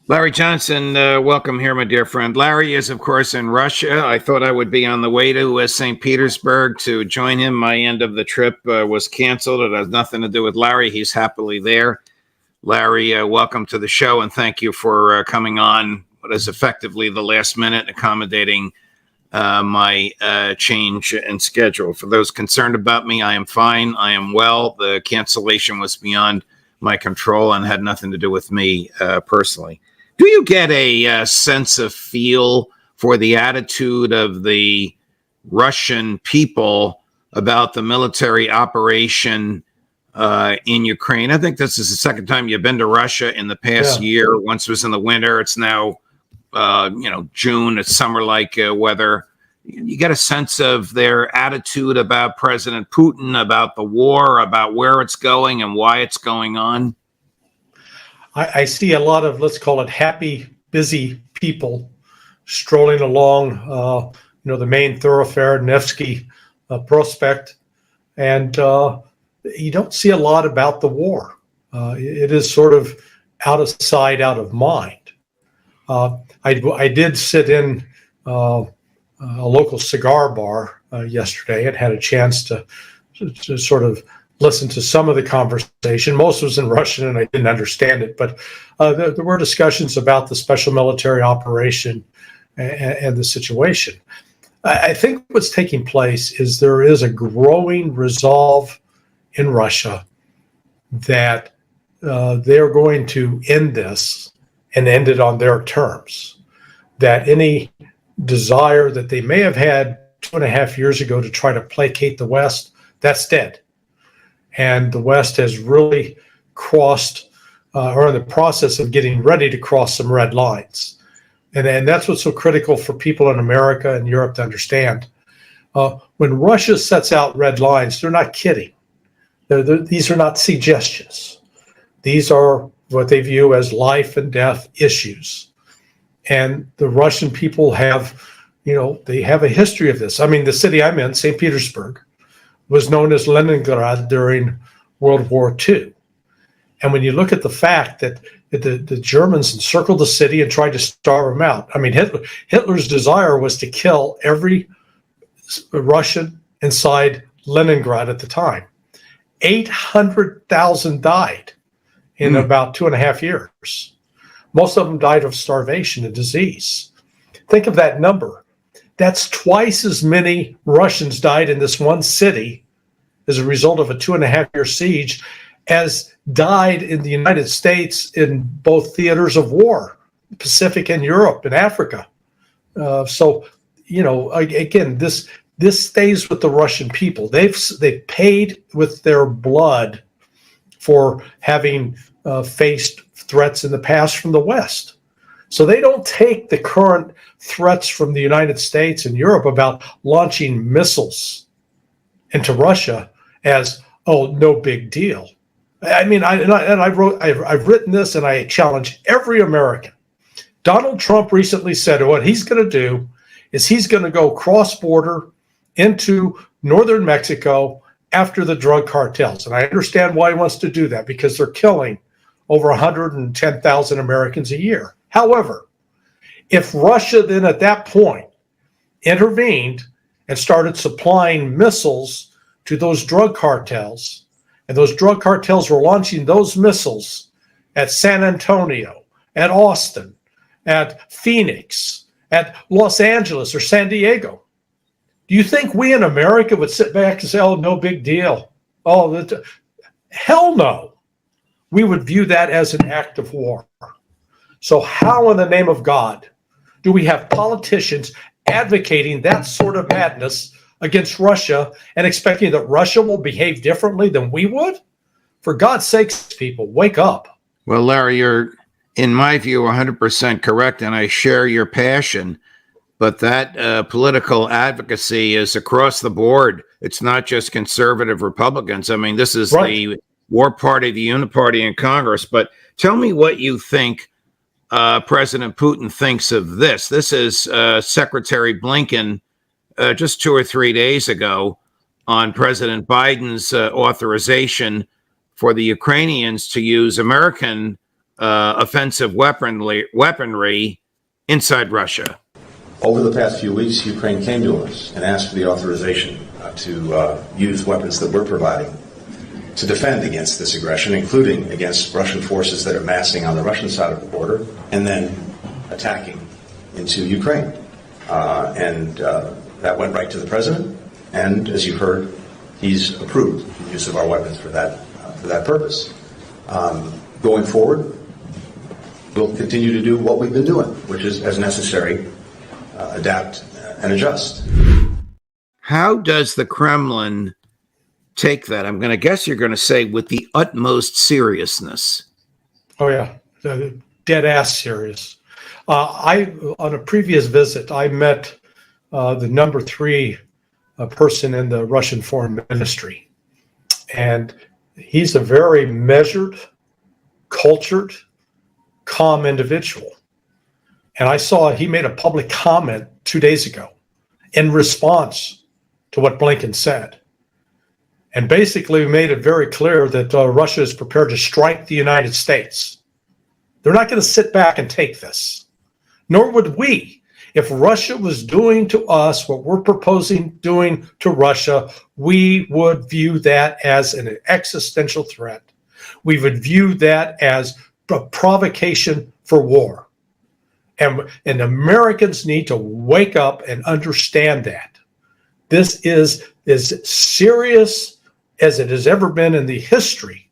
Larry Johnson, welcome here, my dear friend. Larry is, of course, in Russia. I thought I would be on the way to St. Petersburg to join him. My end of the trip was canceled. It has nothing to do with Larry. He's happily there. Larry, welcome to the show, and thank you for coming on what is effectively the last minute, accommodating my change in schedule. For those concerned about me, I am fine. I am well. The cancellation was beyond my control and had nothing to do with me personally. Do you get a sense of feel for the attitude of the Russian people about the military operation in Ukraine? I think this is the second time you've been to Russia in the past year. Once was in the winter. It's now, June. It's summer-like weather. You get a sense of their attitude about President Putin, about the war, about where it's going and why it's going on. I see a lot of, let's call it, happy, busy people strolling along, the main thoroughfare, Nevsky Prospect, and you don't see a lot about the war. It is sort of out of sight, out of mind. I did sit in a local cigar bar yesterday and had a chance to sort of listen to some of the conversation. Most was in Russian and I didn't understand it, but there were discussions about the special military operation and the situation. I think what's taking place is there is a growing resolve in Russia that they're going to end this and end it on their terms. That any desire that they may have had 2.5 years ago to try to placate the West, that's dead. And the West has really crossed, or in the process of getting ready to cross some red lines. And that's what's so critical for people in America and Europe to understand. When Russia sets out red lines, they're not kidding. These are not suggestions. These are what they view as life and death issues. And the Russian people have, they have a history of this. I mean, the city I'm in, St. Petersburg, was known as Leningrad during World War II. And when you look at the fact that the Germans encircled the city and tried to starve them out, I mean, Hitler's desire was to kill every Russian inside Leningrad at the time. 800,000 died in about 2.5 years. Most of them died of starvation and disease. Think of that number. That's twice as many Russians died in this one city as a result of a 2.5-year siege as died in the United States in both theaters of war, Pacific and Europe and Africa. Again, this stays with the Russian people. They've paid with their blood for having faced threats in the past from the West. So they don't take the current threats from the United States and Europe about launching missiles into Russia as, oh, no big deal. I mean, I've written this and I challenge every American. Donald Trump recently said what he's going to do is he's going to go cross-border into northern Mexico after the drug cartels. And I understand why he wants to do that, because they're killing over 110,000 Americans a year. However, if Russia then at that point intervened and started supplying missiles to those drug cartels, and those drug cartels were launching those missiles at San Antonio, at Austin, at Phoenix, at Los Angeles or San Diego, do you think we in America would sit back and say, oh, no big deal? Oh, hell no. We would view that as an act of war. So how in the name of God do we have politicians advocating that sort of madness against Russia and expecting that Russia will behave differently than we would? For God's sakes, people, wake up. Well, Larry, you're, in my view, 100% correct, and I share your passion. But that political advocacy is across the board. It's not just conservative Republicans. I mean, this is right. The war party, the uniparty in Congress. But tell me what you think President Putin thinks of this. This is Secretary Blinken just 2 or 3 days ago on President Biden's authorization for the Ukrainians to use American offensive weaponry inside Russia? Over the past few weeks, Ukraine came to us and asked for the authorization to use weapons that we're providing to defend against this aggression, including against Russian forces that are massing on the Russian side of the border and then attacking into Ukraine. And that went right to the president. And as you heard, he's approved the use of our weapons for that purpose. Going forward, we'll continue to do what we've been doing, which is, as necessary, adapt and adjust. How does the Kremlin take that? I'm going to guess you're going to say with the utmost seriousness. Oh, yeah. Dead ass serious. On a previous visit, I met the number 3 person in the Russian foreign ministry. And he's a very measured, cultured, calm individual. And I saw he made a public comment 2 days ago in response to what Blinken said. And basically made it very clear that Russia is prepared to strike the United States. They're not going to sit back and take this. Nor would we. If Russia was doing to us what we're proposing doing to Russia, we would view that as an existential threat. We would view that as a provocation for war. And Americans need to wake up and understand that. This is as serious as it has ever been in the history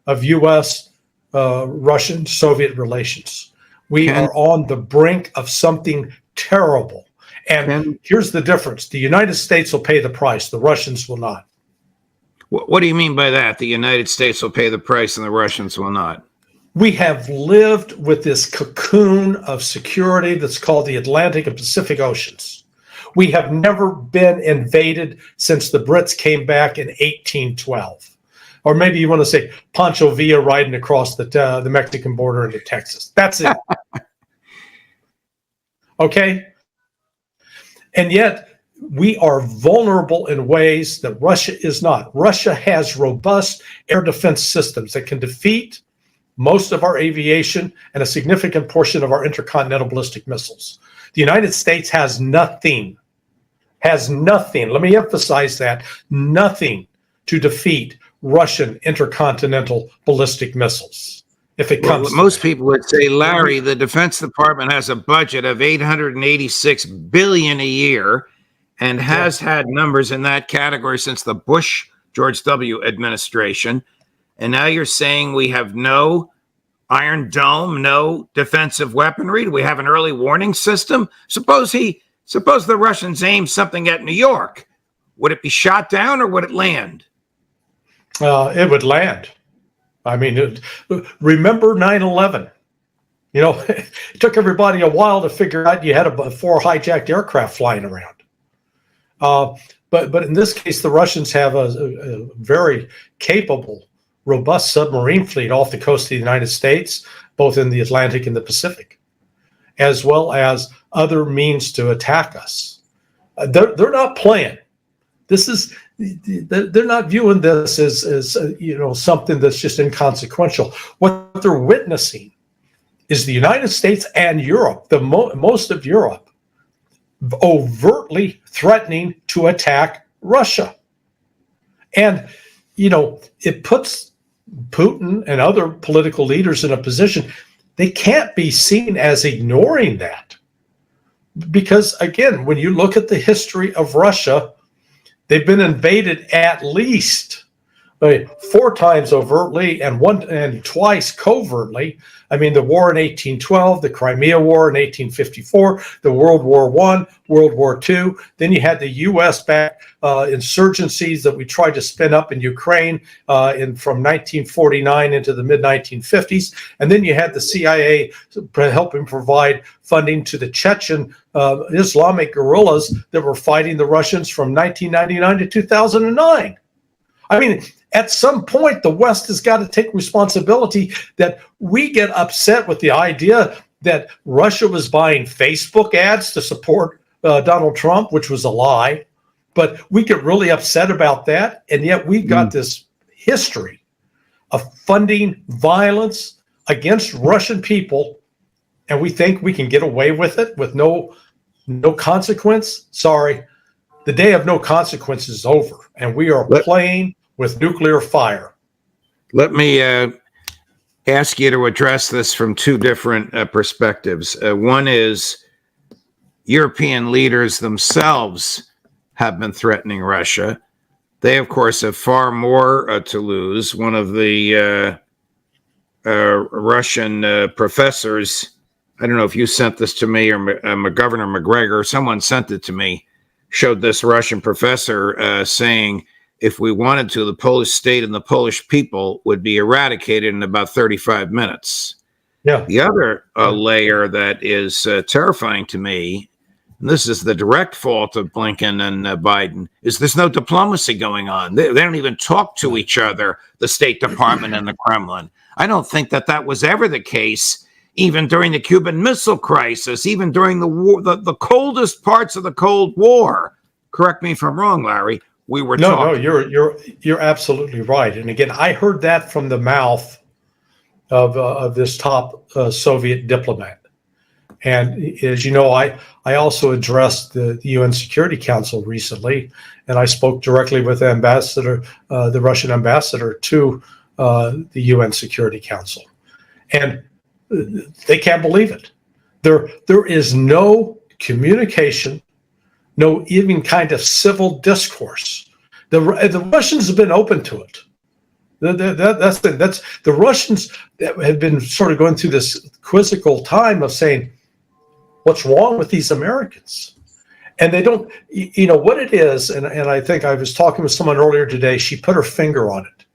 of U.S. Russian Soviet relations. We are on the brink of something terrible. And here's the difference. The United States will pay the price. The Russians will not. What do you mean by that? The United States will pay the price and the Russians will not? We have lived with this cocoon of security that's called the Atlantic and Pacific Oceans. We have never been invaded since the Brits came back in 1812. Or maybe you want to say Pancho Villa riding across the Mexican border into Texas. That's it. Okay? And yet, we are vulnerable in ways that Russia is not. Russia has robust air defense systems that can defeat most of our aviation and a significant portion of our intercontinental ballistic missiles. The United States has nothing. Let me emphasize that. Nothing to defeat Russian intercontinental ballistic missiles. If it comes, most people would say, Larry, the Defense Department has a budget of $886 billion a year and has had numbers in that category since the Bush George W. administration. And now you're saying we have no Iron Dome, no defensive weaponry. Do we have an early warning system? Suppose the Russians aim something at New York. Would it be shot down or would it land? It would land. I mean, remember 9/11? You know, it took everybody a while to figure out you had 4 hijacked aircraft flying around. But in this case, the Russians have a very capable, robust submarine fleet off the coast of the United States, both in the Atlantic and the Pacific, as well as other means to attack us. They're not playing. They're not viewing this as something that's just inconsequential. What they're witnessing is the United States and Europe, most of Europe, overtly threatening to attack Russia. And, it puts Putin and other political leaders in a position they can't be seen as ignoring that. Because, again, when you look at the history of Russia, they've been invaded at least 4 times overtly and twice covertly. I mean, the war in 1812, the Crimea War in 1854, the World War I, World War II. Then you had the U.S.-backed insurgencies that we tried to spin up in Ukraine from 1949 into the mid-1950s. And then you had the CIA helping provide funding to the Chechen Islamic guerrillas that were fighting the Russians from 1999 to 2009. I mean, at some point, the West has got to take responsibility that we get upset with the idea that Russia was buying Facebook ads to support Donald Trump, which was a lie. But we get really upset about that. And yet we've got this history of funding violence, against Russian people, and we think we can get away with it with no consequence. Sorry, the day of no consequence is over, and we are playing with nuclear fire. Let me ask you to address this from two different perspectives. One is European leaders themselves have been threatening Russia. They, of course, have far more to lose. One of the Russian professors, I don't know if you sent this to me or Governor McGregor, someone sent it to me, showed this Russian professor saying, if we wanted to, the Polish state and the Polish people would be eradicated in about 35 minutes. Yeah. The other layer that is terrifying to me, and this is the direct fault of Blinken and Biden, is there's no diplomacy going on. They don't even talk to each other, the State Department and the Kremlin. I don't think that was ever the case, even during the Cuban Missile Crisis, even during the war, the coldest parts of the Cold War. Correct me if I'm wrong, Larry. We were talking. No, you're absolutely right. And again, I heard that from the mouth of this top Soviet diplomat. And as you know, I also addressed the UN Security Council recently, and I spoke directly with the Russian ambassador to the UN Security Council, and they can't believe it. There is no communication, no even kind of civil discourse. The Russians have been open to it. That's the Russians have been sort of going through this quizzical time of saying, what's wrong with these Americans? And they don't, you know what it is. And I think I was talking with someone earlier today. She put her finger on it.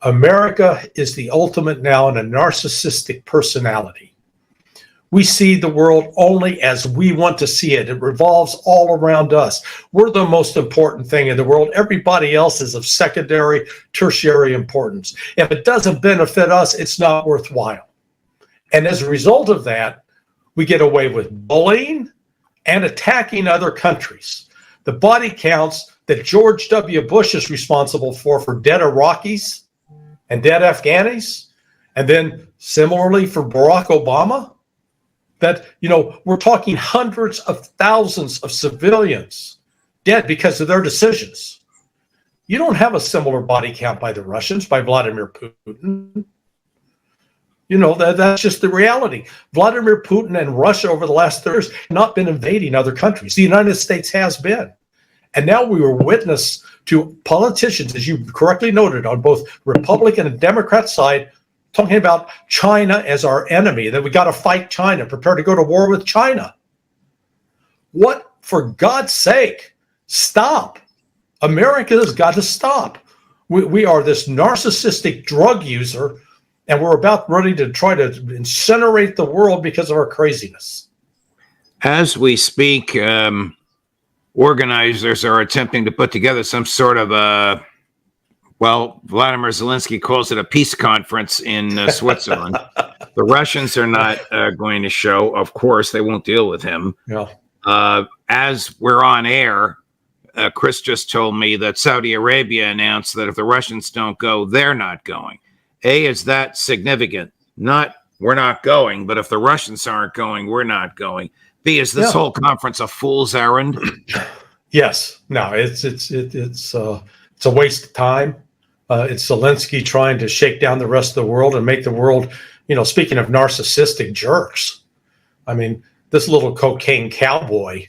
America is the ultimate now in a narcissistic personality. We see the world only as we want to see it. It revolves all around us. We're the most important thing in the world. Everybody else is of secondary, tertiary importance. If it doesn't benefit us, it's not worthwhile. And as a result of that, we get away with bullying and attacking other countries. The body counts that George W. Bush is responsible for dead Iraqis and dead Afghanis, and then similarly for Barack Obama, that, you know, we're talking hundreds of thousands of civilians dead because of their decisions. You don't have a similar body count by the Russians, by Vladimir Putin. You know, that's just the reality. Vladimir Putin and Russia over the last 30 years have not been invading other countries. The United States has been. And now we were witness to politicians, as you correctly noted, on both Republican and Democrat side, talking about China as our enemy, that we got to fight China, prepare to go to war with China. What, for God's sake, stop. America has got to stop. We are this narcissistic drug user, and we're about ready to try to incinerate the world because of our craziness. As we speak, organizers are attempting to put together some sort of Vladimir Zelensky calls it a peace conference in Switzerland. The Russians are not going to show. Of course, they won't deal with him. Yeah. As we're on air, Chris just told me that Saudi Arabia announced that if the Russians don't go, they're not going. A, is that significant? Not, we're not going, but if the Russians aren't going, we're not going. B, is this whole conference a fool's errand? Yes. No, it's a waste of time. It's Zelensky trying to shake down the rest of the world and make the world, you know, speaking of narcissistic jerks. I mean, this little cocaine cowboy,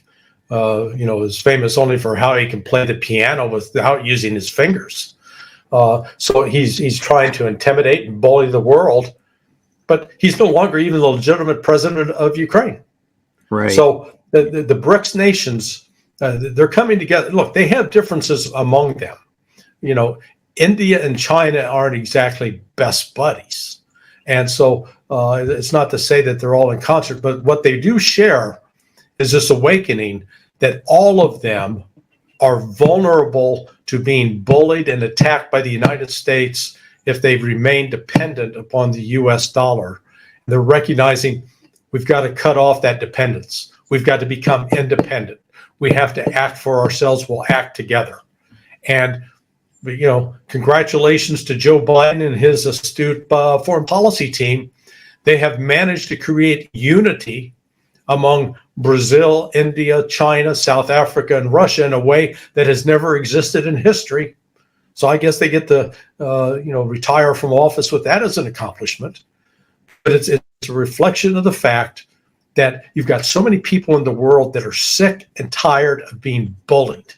you know, is famous only for how he can play the piano without using his fingers. So he's trying to intimidate and bully the world, but he's no longer even the legitimate president of Ukraine. Right. So the BRICS nations, they're coming together. Look, they have differences among them. You know, India and China aren't exactly best buddies. And so it's not to say that they're all in concert, but what they do share is this awakening that all of them are vulnerable to being bullied and attacked by the United States if they remain dependent upon the US dollar. They're recognizing we've got to cut off that dependence. We've got to become independent. We have to act for ourselves. We'll act together. And, you know, congratulations to Joe Biden and his astute foreign policy team They have managed to create unity among Brazil, India, China, South Africa, and Russia in a way that has never existed in history. So I guess they get to, retire from office with that as an accomplishment. But it's a reflection of the fact that you've got so many people in the world that are sick and tired of being bullied.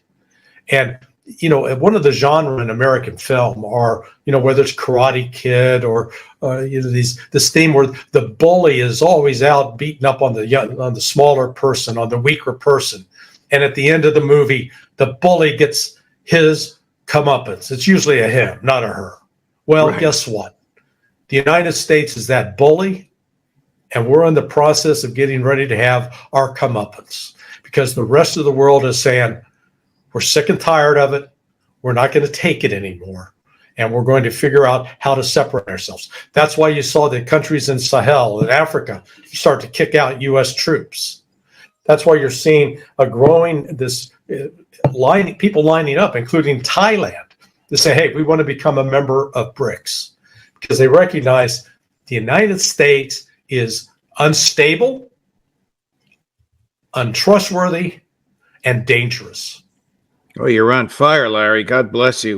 And, one of the genre in American film are, whether it's Karate Kid or, this theme where the bully is always out beating up on the smaller person, on the weaker person. And at the end of the movie, the bully gets his comeuppance. It's usually a him, not a her. Well, Right. Guess what? The United States is that bully, and we're in the process of getting ready to have our comeuppance because the rest of the world is saying, we're sick and tired of it. We're not going to take it anymore. And we're going to figure out how to separate ourselves. That's why you saw the countries in Sahel and Africa start to kick out U.S. troops. That's why you're seeing a growing people lining up, including Thailand, to say, hey, we want to become a member of BRICS, because they recognize the United States is unstable, untrustworthy, and dangerous. Oh, you're on fire, Larry. God bless you.